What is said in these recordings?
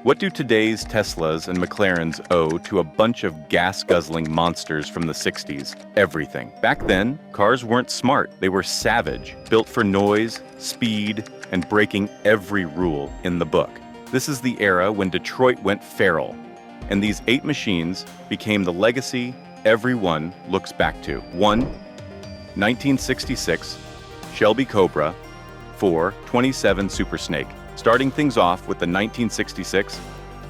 What do today's Teslas and McLarens owe to a bunch of gas-guzzling monsters from the 60s? Everything. Back then, cars weren't smart. They were savage, built for noise, speed, and breaking every rule in the book. This is the era when Detroit went feral, and these 8 machines became the legacy everyone looks back to. 1. 1966 Shelby Cobra 427 Super Snake. Starting things off with the 1966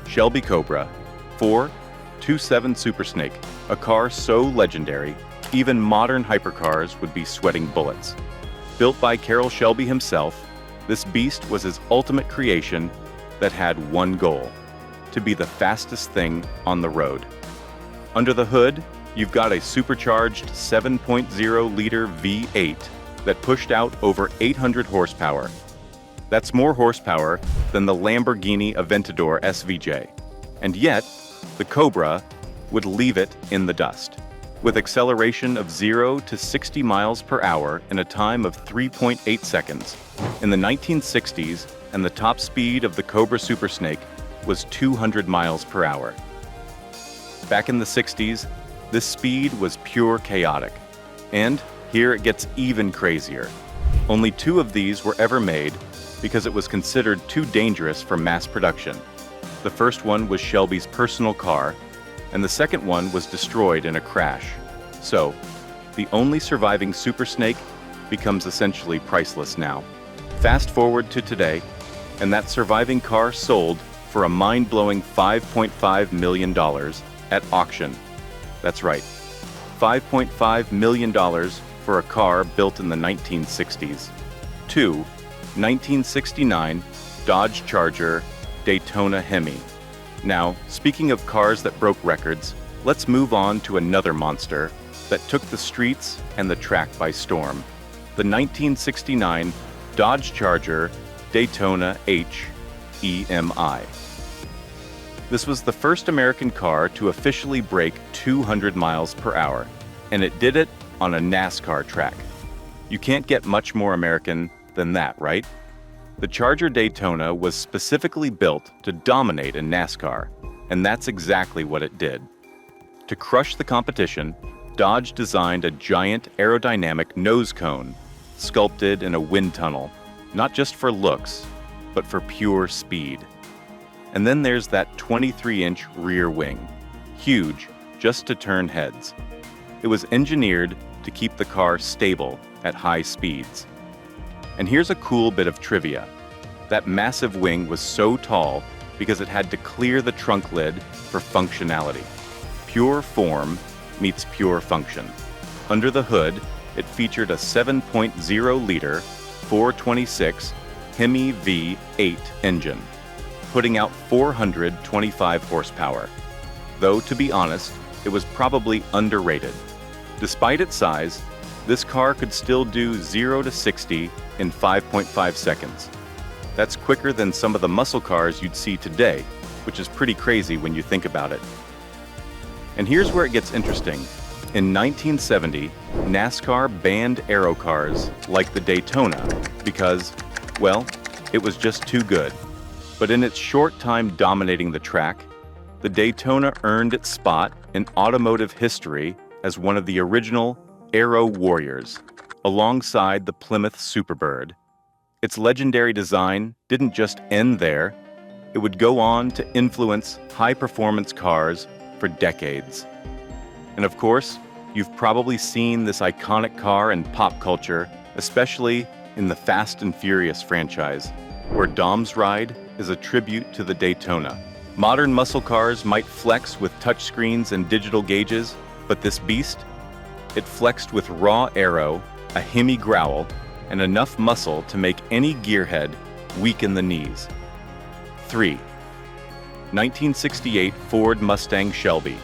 Shelby Cobra 427 Super Snake, a car so legendary, even modern hypercars would be sweating bullets. Built by Carroll Shelby himself, this beast was his ultimate creation that had one goal: to be the fastest thing on the road. Under the hood, you've got a supercharged 7.0-liter V8 that pushed out over 800 horsepower. That's more horsepower than the Lamborghini Aventador SVJ. And yet, the Cobra would leave it in the dust. With acceleration of 0 to 60 miles per hour in a time of 3.8 seconds. In the 1960s, and the top speed of the Cobra Super Snake was 200 miles per hour. Back in the 60s, this speed was pure chaotic. And here it gets even crazier. Only 2 of these were ever made because it was considered too dangerous for mass production. The first one was Shelby's personal car, and the second one was destroyed in a crash. So, the only surviving Super Snake becomes essentially priceless now. Fast forward to today, and that surviving car sold for a mind-blowing $5.5 million at auction. That's right, $5.5 million for a car built in the 1960s. 2. 1969 Dodge Charger Daytona HEMI. Now, speaking of cars that broke records, let's move on to another monster that took the streets and the track by storm. The 1969 Dodge Charger Daytona HEMI. This was the first American car to officially break 200 miles per hour, and it did it on a NASCAR track. You can't get much more American than that, right? The Charger Daytona was specifically built to dominate in NASCAR, and that's exactly what it did. To crush the competition, Dodge designed a giant aerodynamic nose cone, sculpted in a wind tunnel, not just for looks, but for pure speed. And then there's that 23-inch rear wing, huge just to turn heads. It was engineered to keep the car stable at high speeds. And here's a cool bit of trivia. That massive wing was so tall because it had to clear the trunk lid for functionality. Pure form meets pure function. Under the hood, it featured a 7.0-liter 426 HEMI V8 engine, putting out 425 horsepower. Though, to be honest, it was probably underrated. Despite its size, this car could still do 0 to 60 in 5.5 seconds. That's quicker than some of the muscle cars you'd see today, which is pretty crazy when you think about it. And here's where it gets interesting. In 1970, NASCAR banned aero cars like the Daytona because, well, it was just too good. But in its short time dominating the track, the Daytona earned its spot in automotive history as one of the original aero warriors, alongside the Plymouth Superbird. Its legendary design didn't just end there. It would go on to influence high-performance cars for decades. And of course, you've probably seen this iconic car in pop culture, especially in the Fast and Furious franchise, where Dom's ride is a tribute to the Daytona. Modern muscle cars might flex with touchscreens and digital gauges, but this beast, it flexed with raw aero, a HEMI growl, and enough muscle to make any gearhead weaken the knees. 3. 1968 Ford Mustang Shelby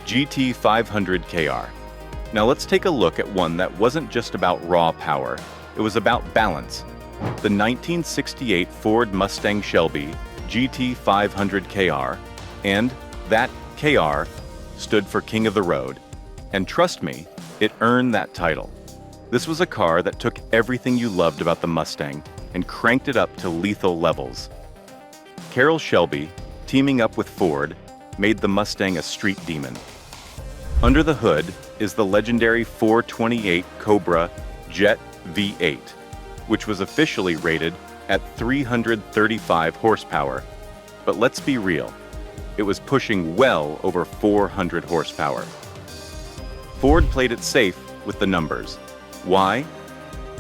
GT 500 KR. Now let's take a look at one that wasn't just about raw power, it was about balance. The 1968 Ford Mustang Shelby GT 500 KR, and that KR stood for King of the Road. And trust me, it earned that title. This was a car that took everything you loved about the Mustang and cranked it up to lethal levels. Carroll Shelby teaming up with Ford, made the Mustang a street demon. Under the hood is the legendary 428 Cobra Jet V8, which was officially rated at 335 horsepower. But let's be real, it was pushing well over 400 horsepower. Ford played it safe with the numbers. Why?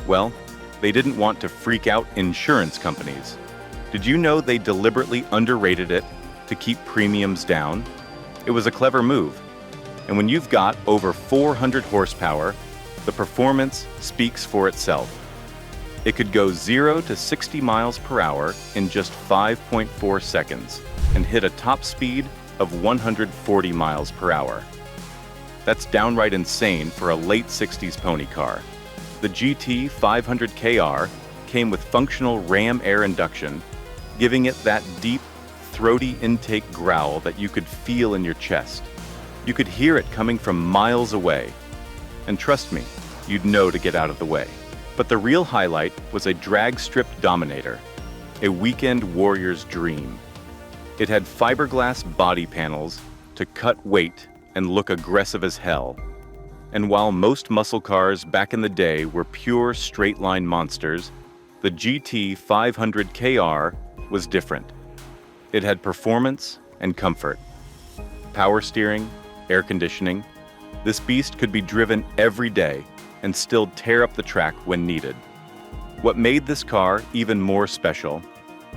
Well, they didn't want to freak out insurance companies. Did you know they deliberately underrated it to keep premiums down? It was a clever move. And when you've got over 400 horsepower, the performance speaks for itself. It could go 0 to 60 miles per hour in just 5.4 seconds and hit a top speed of 140 miles per hour. That's downright insane for a late 60s pony car. The GT 500 KR came with functional ram air induction, giving it that deep, throaty intake growl that you could feel in your chest. You could hear it coming from miles away. And trust me, you'd know to get out of the way. But the real highlight was a drag-stripped Dominator, a weekend warrior's dream. It had fiberglass body panels to cut weight and look aggressive as hell. And while most muscle cars back in the day were pure straight-line monsters, the GT 500 KR was different. It had performance and comfort. Power steering, air conditioning. This beast could be driven every day and still tear up the track when needed. What made this car even more special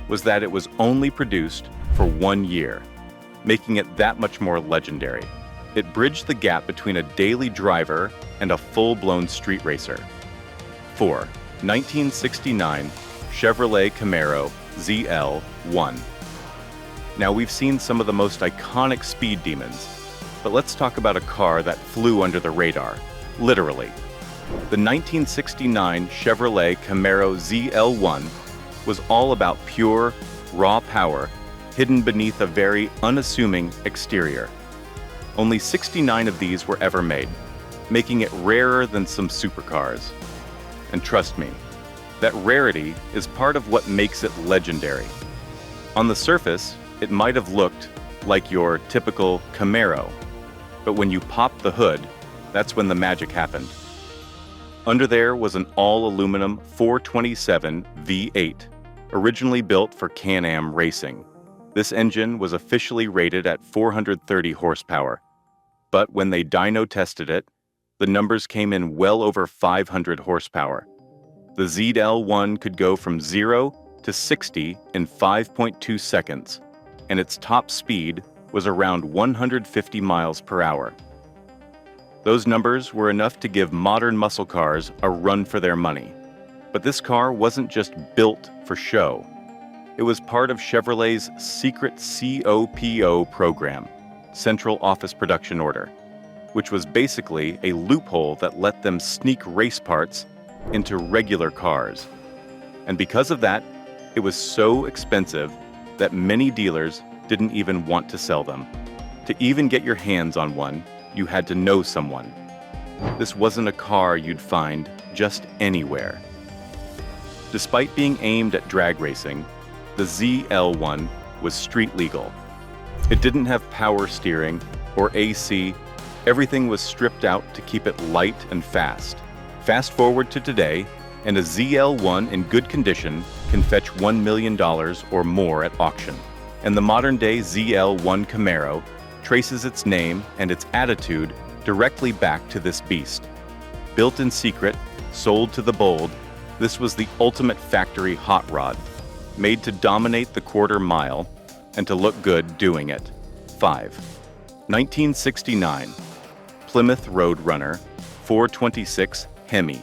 was that it was only produced for 1 year, making it that much more legendary. It bridged the gap between a daily driver and a full-blown street racer. 4. 1969 Chevrolet Camaro ZL1. Now, we've seen some of the most iconic speed demons, but let's talk about a car that flew under the radar, literally. The 1969 Chevrolet Camaro ZL1 was all about pure, raw power hidden beneath a very unassuming exterior. Only 69 of these were ever made, making it rarer than some supercars. And trust me, that rarity is part of what makes it legendary. On the surface, it might have looked like your typical Camaro, but when you popped the hood, that's when the magic happened. Under there was an all-aluminum 427 V8, originally built for Can-Am racing. This engine was officially rated at 430 horsepower, but when they dyno tested it, the numbers came in well over 500 horsepower. The ZL1 could go from 0 to 60 in 5.2 seconds, and its top speed was around 150 miles per hour. Those numbers were enough to give modern muscle cars a run for their money. But this car wasn't just built for show. It was part of Chevrolet's secret COPO program, Central Office Production Order, which was basically a loophole that let them sneak race parts into regular cars. And because of that, it was so expensive that many dealers didn't even want to sell them. To even get your hands on one, you had to know someone. This wasn't a car you'd find just anywhere. Despite being aimed at drag racing, the ZL1 was street legal. It didn't have power steering or AC. Everything was stripped out to keep it light and fast. Fast forward to today, and a ZL1 in good condition can fetch $1 million or more at auction. And the modern-day ZL1 Camaro traces its name and its attitude directly back to this beast. Built in secret, sold to the bold, this was the ultimate factory hot rod, made to dominate the quarter mile and to look good doing it. 5. 1969 Plymouth Roadrunner 426 HEMI.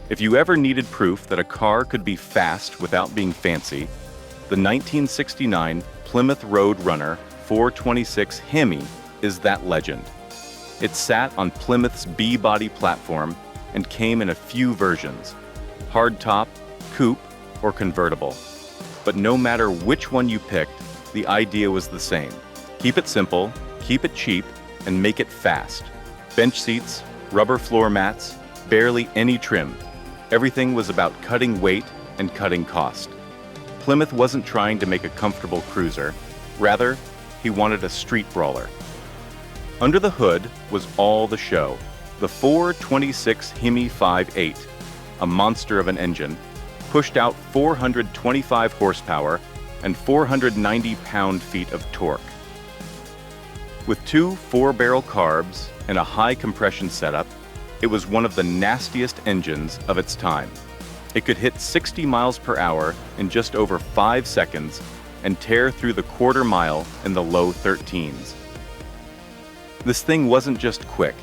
If you ever needed proof that a car could be fast without being fancy, the 1969 Plymouth Roadrunner 426 HEMI is that legend. It sat on Plymouth's B-body platform and came in a few versions: hardtop, coupe, or convertible. But no matter which one you picked, the idea was the same. Keep it simple, keep it cheap, and make it fast. Bench seats, rubber floor mats, barely any trim. Everything was about cutting weight and cutting cost. Plymouth wasn't trying to make a comfortable cruiser. Rather, he wanted a street brawler. Under the hood was all the show. The 426 HEMI 5.8, a monster of an engine, pushed out 425 horsepower and 490 pound-feet of torque. With two 4-barrel carbs and a high compression setup, it was one of the nastiest engines of its time. It could hit 60 miles per hour in just over 5 seconds and tear through the quarter mile in the low 13s. This thing wasn't just quick,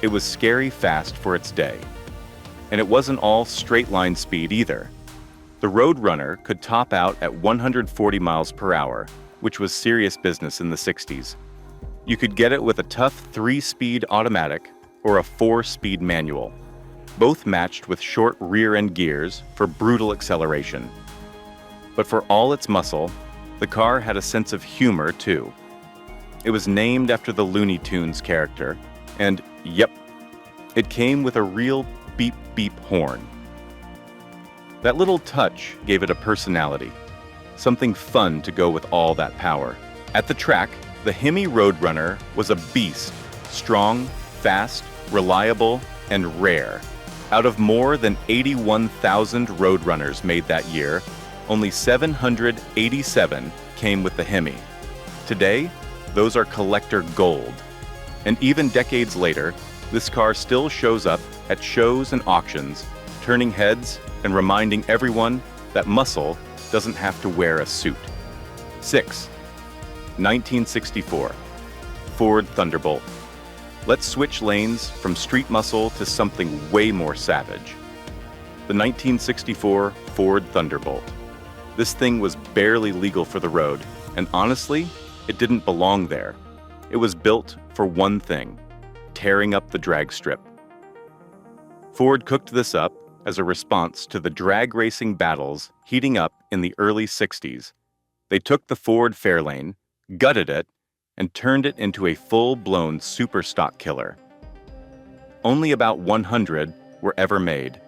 it was scary fast for its day. And it wasn't all straight-line speed either. The Roadrunner could top out at 140 miles per hour, which was serious business in the 60s. You could get it with a tough 3-speed automatic or a 4-speed manual, both matched with short rear-end gears for brutal acceleration. But for all its muscle, the car had a sense of humor too. It was named after the Looney Tunes character, and yep, it came with a real beep-beep horn. That little touch gave it a personality, something fun to go with all that power. At the track, the HEMI Roadrunner was a beast, strong, fast, reliable, and rare. Out of more than 81,000 Roadrunners made that year, only 787 came with the HEMI. Today, those are collector gold. And even decades later, this car still shows up at shows and auctions, turning heads and reminding everyone that muscle doesn't have to wear a suit. 6. 1964. Ford Thunderbolt. Let's switch lanes from street muscle to something way more savage. The 1964 Ford Thunderbolt. This thing was barely legal for the road, and honestly, it didn't belong there. It was built for one thing: tearing up the drag strip. Ford cooked this up as a response to the drag racing battles heating up in the early 60s. They took the Ford Fairlane, gutted it, and turned it into a full-blown super stock killer. Only about 100 were ever made,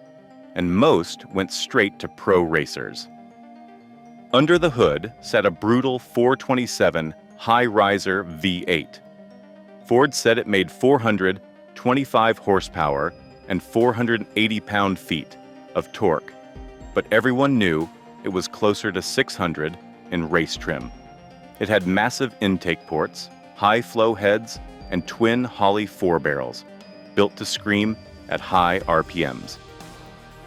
and most went straight to pro racers. Under the hood sat a brutal 427 high-riser V8. Ford said it made 425 horsepower and 480 pound-feet of torque, but everyone knew it was closer to 600 in race trim. It had massive intake ports, high-flow heads, and twin Holley 4-barrels, built to scream at high RPMs.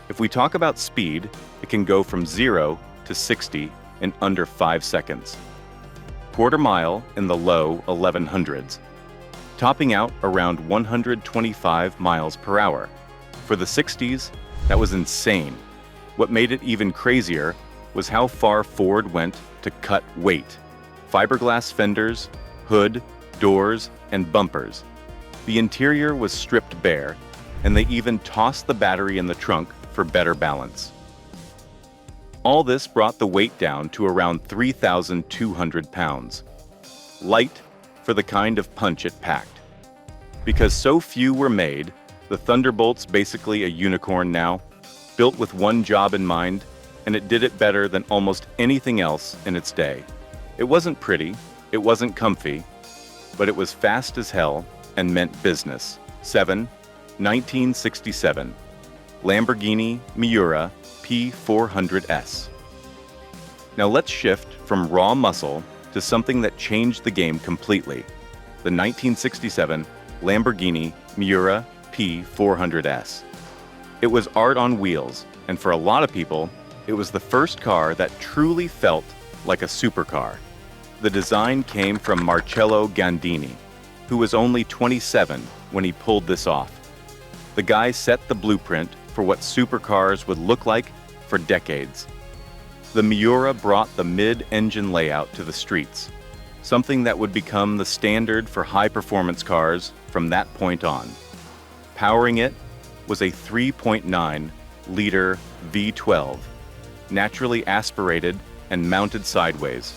If we talk about speed, it can go from 0 to 60 in under 5 seconds. Quarter mile in the low 1100s, topping out around 125 miles per hour. For the 60s, that was insane. What made it even crazier was how far Ford went to cut weight. Fiberglass fenders, hood, doors, and bumpers. The interior was stripped bare, and they even tossed the battery in the trunk for better balance. All this brought the weight down to around 3,200 pounds. Light for the kind of punch it packed. Because so few were made, the Thunderbolt's basically a unicorn now, built with one job in mind, and it did it better than almost anything else in its day. It wasn't pretty, it wasn't comfy, but it was fast as hell and meant business. 7. 1967. Lamborghini Miura P400S. Now let's shift from raw muscle to something that changed the game completely. The 1967 Lamborghini Miura P400S. It was art on wheels, and for a lot of people, it was the first car that truly felt like a supercar. The design came from Marcello Gandini, who was only 27 when he pulled this off. The guy set the blueprint for what supercars would look like for decades. The Miura brought the mid-engine layout to the streets, something that would become the standard for high-performance cars from that point on. Powering it was a 3.9-liter V12, naturally aspirated and mounted sideways.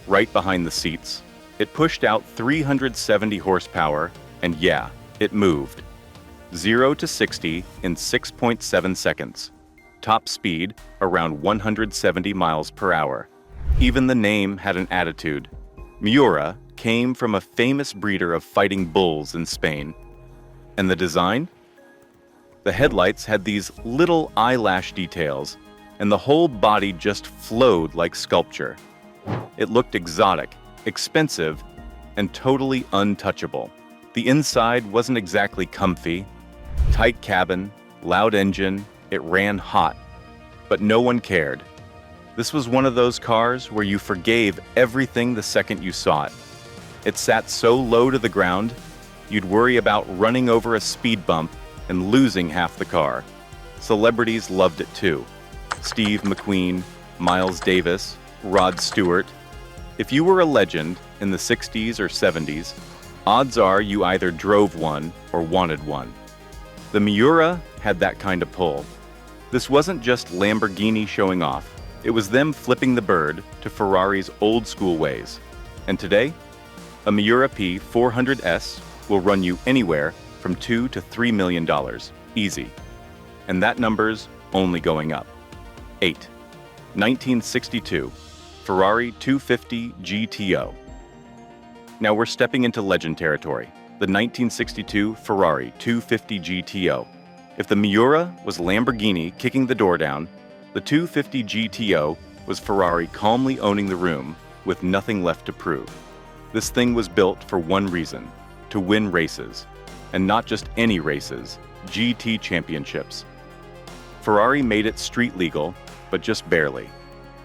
Right behind the seats, it pushed out 370 horsepower, and yeah, it moved. 0 to 60 in 6.7 seconds. top speed around 170 miles per hour. Even the name had an attitude. Miura came from a famous breeder of fighting bulls in Spain. And the design? The headlights had these little eyelash details, and the whole body just flowed like sculpture. It looked exotic, expensive, and totally untouchable. The inside wasn't exactly comfy. Tight cabin, loud engine, it ran hot. But no one cared. This was one of those cars where you forgave everything the second you saw it. It sat so low to the ground, you'd worry about running over a speed bump and losing half the car. Celebrities loved it too. Steve McQueen, Miles Davis, Rod Stewart. If you were a legend in the 60s or 70s, odds are you either drove one or wanted one. The Miura had that kind of pull. This wasn't just Lamborghini showing off. It was them flipping the bird to Ferrari's old school ways. And today, a Miura P400S will run you anywhere from $2 to $3 million, easy. And that number's only going up. 8. 1962, Ferrari 250 GTO. Now we're stepping into legend territory. The 1962 Ferrari 250 GTO. If the Miura was Lamborghini kicking the door down, the 250 GTO was Ferrari calmly owning the room with nothing left to prove. This thing was built for one reason, to win races. And not just any races, GT championships. Ferrari made it street legal, but just barely.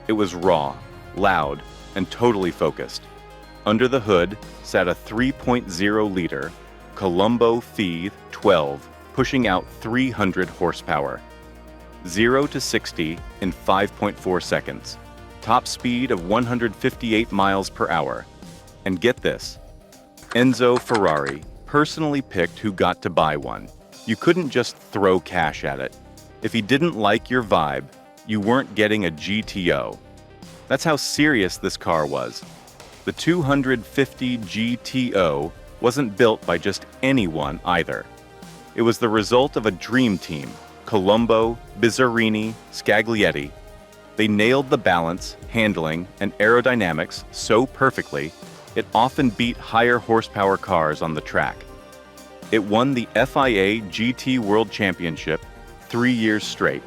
It was raw, loud, and totally focused. Under the hood sat a 3.0-liter Colombo Feed 12, pushing out 300 horsepower. 0 to 60 in 5.4 seconds. Top speed of 158 miles per hour. And get this, Enzo Ferrari personally picked who got to buy one. You couldn't just throw cash at it. If he didn't like your vibe, you weren't getting a GTO. That's how serious this car was. The 250 GTO wasn't built by just anyone either. It was the result of a dream team, Colombo, Bizzarini, Scaglietti. They nailed the balance, handling, and aerodynamics so perfectly, it often beat higher horsepower cars on the track. It won the FIA GT World Championship 3 years straight,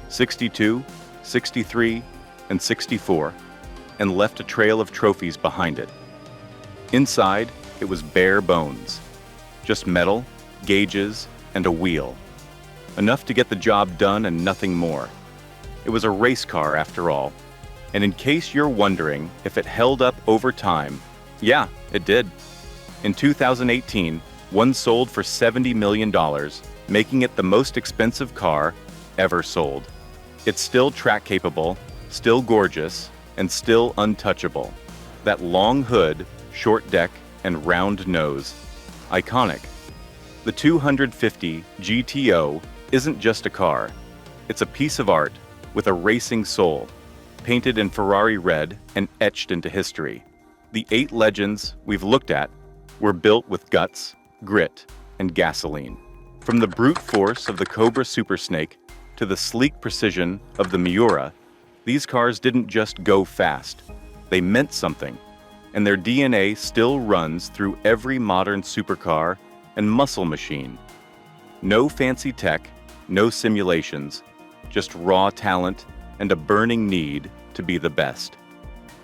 62, 63, and 64, and left a trail of trophies behind it. Inside, it was bare bones. Just metal, gauges, and a wheel. Enough to get the job done and nothing more. It was a race car after all. And in case you're wondering if it held up over time, yeah, it did. In 2018, one sold for $70 million, making it the most expensive car ever sold. It's still track capable, still gorgeous, and still untouchable. That long hood, short deck, and round nose. Iconic. The 250 GTO isn't just a car. It's a piece of art with a racing soul, painted in Ferrari red and etched into history. The 8 legends we've looked at were built with guts, grit, and gasoline. From the brute force of the Cobra Super Snake to the sleek precision of the Miura, these cars didn't just go fast. They meant something, and their DNA still runs through every modern supercar and muscle machine. No fancy tech, no simulations, just raw talent and a burning need to be the best.